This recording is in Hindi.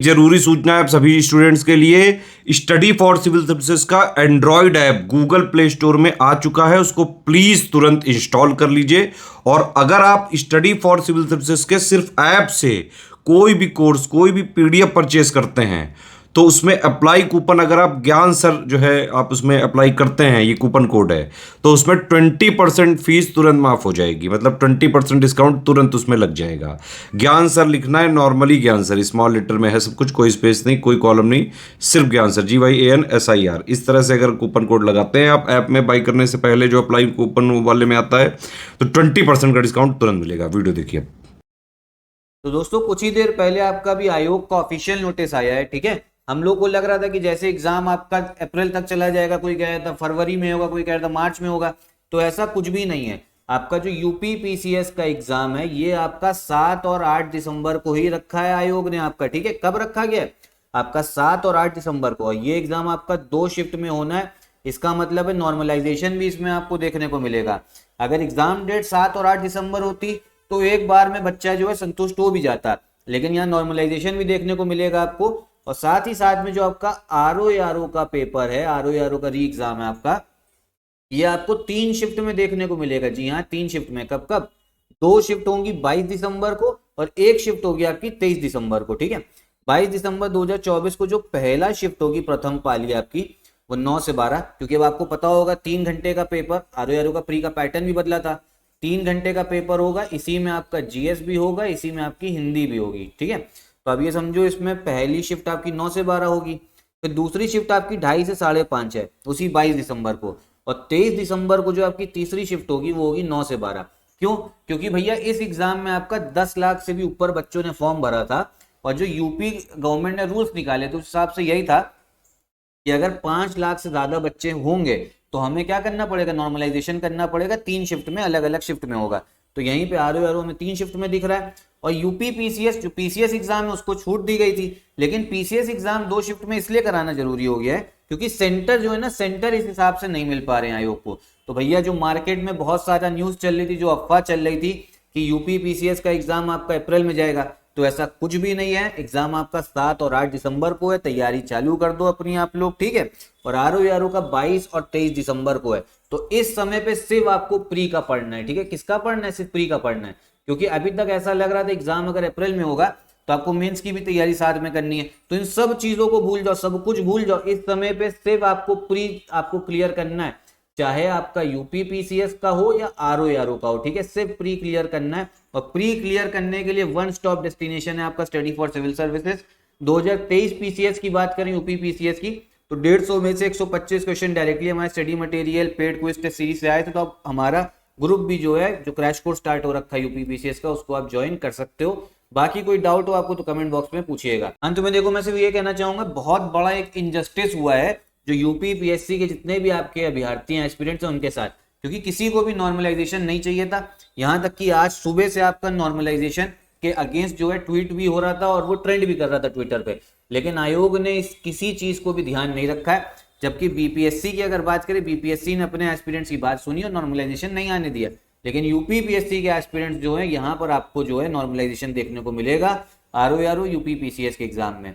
जरूरी सूचना है आप सभी स्टूडेंट्स के लिए, स्टडी फॉर सिविल सर्विसेज का Android app Google play store में आ चुका है, उसको प्लीज तुरंत इंस्टॉल कर लीजिए। और अगर आप स्टडी फॉर सिविल सर्विसेज के सिर्फ ऐप से कोई भी कोर्स, कोई भी पीडीएफ परचेज करते हैं तो उसमें अप्लाई कूपन, अगर आप ज्ञान सर जो है आप उसमें अप्लाई करते हैं, ये कूपन कोड है, तो उसमें 20% फीस तुरंत माफ हो जाएगी, मतलब 20% डिस्काउंट तुरंत उसमें लग जाएगा। ज्ञान सर लिखना है, नॉर्मली ज्ञान सर स्मॉल लेटर में है सब कुछ, कोई स्पेस नहीं, कोई कॉलम नहीं, सिर्फ ज्ञान सर GYANSIR। इस तरह से अगर कूपन कोड लगाते हैं आप ऐप में बाई करने से पहले, जो अप्लाई कूपन वाले में आता है, तो 20% का डिस्काउंट तुरंत मिलेगा। वीडियो देखिए। तो दोस्तों कुछ ही देर पहले आपका भी आयोग का ऑफिशियल नोटिस आया है, ठीक है। हम लोग को लग रहा था कि जैसे एग्जाम आपका अप्रैल तक चला जाएगा, कोई कह रहा था फरवरी में होगा, कोई कह रहा था मार्च में होगा, तो ऐसा कुछ भी नहीं है। आपका जो यूपी पीसीएस का एग्जाम है ये आपका 7 और 8 दिसंबर को ही रखा है आयोग ने आपका, ठीक है। कब रखा गया है? आपका 7 और 8 दिसंबर को। ये एग्जाम आपका 2 शिफ्ट में होना है। इसका मतलब है नॉर्मलाइजेशन भी इसमें आपको देखने को मिलेगा। अगर एग्जाम डेट 7 और 8 दिसंबर होती तो एक बार में बच्चा जो है संतुष्ट हो भी जाता, लेकिन यहाँ नॉर्मलाइजेशन भी देखने को मिलेगा आपको। और साथ ही साथ में जो आपका आरओ का पेपर है, आरओ का री एग्जाम है आपका, ये आपको 3 शिफ्ट में देखने को मिलेगा। जी हाँ, 3 शिफ्ट में। कब कब? 2 शिफ्ट होंगी 22 दिसंबर को और 1 शिफ्ट होगी आपकी 23 दिसंबर को, ठीक है। 22 दिसंबर 2024 को जो पहला शिफ्ट होगी, प्रथम पाली आपकी, वो 9 से 12, क्योंकि अब आपको पता होगा 3 घंटे का पेपर, आरओ का प्री का पैटर्न भी बदला था। 3 घंटे का पेपर होगा, इसी में आपका जीएस भी होगा, इसी में आपकी हिंदी भी होगी, ठीक है। तो अब ये समझो इसमें पहली शिफ्ट आपकी 9 से 12 होगी, फिर दूसरी शिफ्ट आपकी 2:30 से 5:30 है उसी 22 दिसंबर को, और 23 दिसंबर को जो आपकी तीसरी शिफ्ट होगी वो होगी 9 से 12। क्यों? क्योंकि भैया इस एग्जाम में आपका 10 लाख से भी ऊपर बच्चों ने फॉर्म भरा था, और जो यूपी गवर्नमेंट ने रूल्स निकाले तो उस हिसाब से यही था कि अगर 5 लाख से ज्यादा बच्चे होंगे तो हमें क्या करना पड़ेगा? नॉर्मलाइजेशन करना पड़ेगा। 3 शिफ्ट में, अलग अलग शिफ्ट में होगा। तो यहीं पे आरओ में 3 शिफ्ट में दिख रहा है। और यूपी पीसीएस, जो पीसीएस एग्जाम है उसको छूट दी गई थी, लेकिन पीसीएस एग्जाम 2 शिफ्ट में इसलिए कराना जरूरी हो गया है क्योंकि सेंटर जो है ना, सेंटर इस हिसाब से नहीं मिल पा रहे हैं आयोग को। तो भैया जो मार्केट में बहुत सारा न्यूज चल रही थी, जो अफवाह चल रही थी कि यूपी पीसीएस का एग्जाम आपका अप्रैल में जाएगा, तो ऐसा कुछ भी नहीं है। एग्जाम आपका 7 और 8 दिसंबर को है। तैयारी चालू कर दो अपनी आप लोग, ठीक है। और आरओ का 22 और 23 दिसंबर को है। तो इस समय पे सिर्फ आपको प्री का पढ़ना है, ठीक है। किसका पढ़ना है? सिर्फ प्री का पढ़ना है, क्योंकि अभी तक ऐसा लग रहा था एग्जाम अगर अप्रैल में होगा तो आपको मेंस की भी तैयारी साथ में करनी है। तो इन सब चीजों को भूल जाओ, सब कुछ भूल जाओ। इस समय पे सिर्फ आपको प्री आपको क्लियर करना है, चाहे आपका यूपी पीसीएस का हो या आरओ का हो, ठीक है। सिर्फ प्री क्लियर करना है। और प्री क्लियर करने के लिए वन स्टॉप डेस्टिनेशन है आपका study for civil services. 2023 PCS की बात करें, यूपी पीसीएस की, तो 150 में से 125 क्वेश्चन डायरेक्टली हमारे study material paid quiz test series से आए थे। तो अब हमारा ग्रुप भी जो है, जो क्रैश कोर्स स्टार्ट हो रखा है यूपी पीसीएस का, उसको आप ज्वाइन कर सकते हो। बाकी कोई डाउट हो आपको तो कमेंट बॉक्स में पूछिएगा। अंत में देखो, मैं सिर्फ ये कहना चाहूंगा, बहुत बड़ा एक इनजस्टिस हुआ है जो यूपी पीएससी के जितने भी आपके अभ्यर्थी हैं, एस्पिरेंट्स हैं, उनके साथ, क्योंकि किसी को भी नॉर्मलाइजेशन नहीं चाहिए था। यहां तक कि आज सुबह से आपका नॉर्मलाइजेशन के अगेंस्ट जो है ट्वीट भी हो रहा था और वो ट्रेंड भी कर रहा था ट्विटर पे, लेकिन आयोग ने इस किसी चीज को भी ध्यान नहीं रखा है। जबकि बीपीएससी की अगर बात करें, बीपीएससी ने अपने एस्पिरेंट्स की बात सुनी और नॉर्मलाइजेशन नहीं आने दिया, लेकिन यूपी पीएससी के एस्पिरेंट्स जो है यहाँ पर आपको जो है नॉर्मलाइजेशन देखने को मिलेगा आरओ यूपी पीसीएस के एग्जाम में।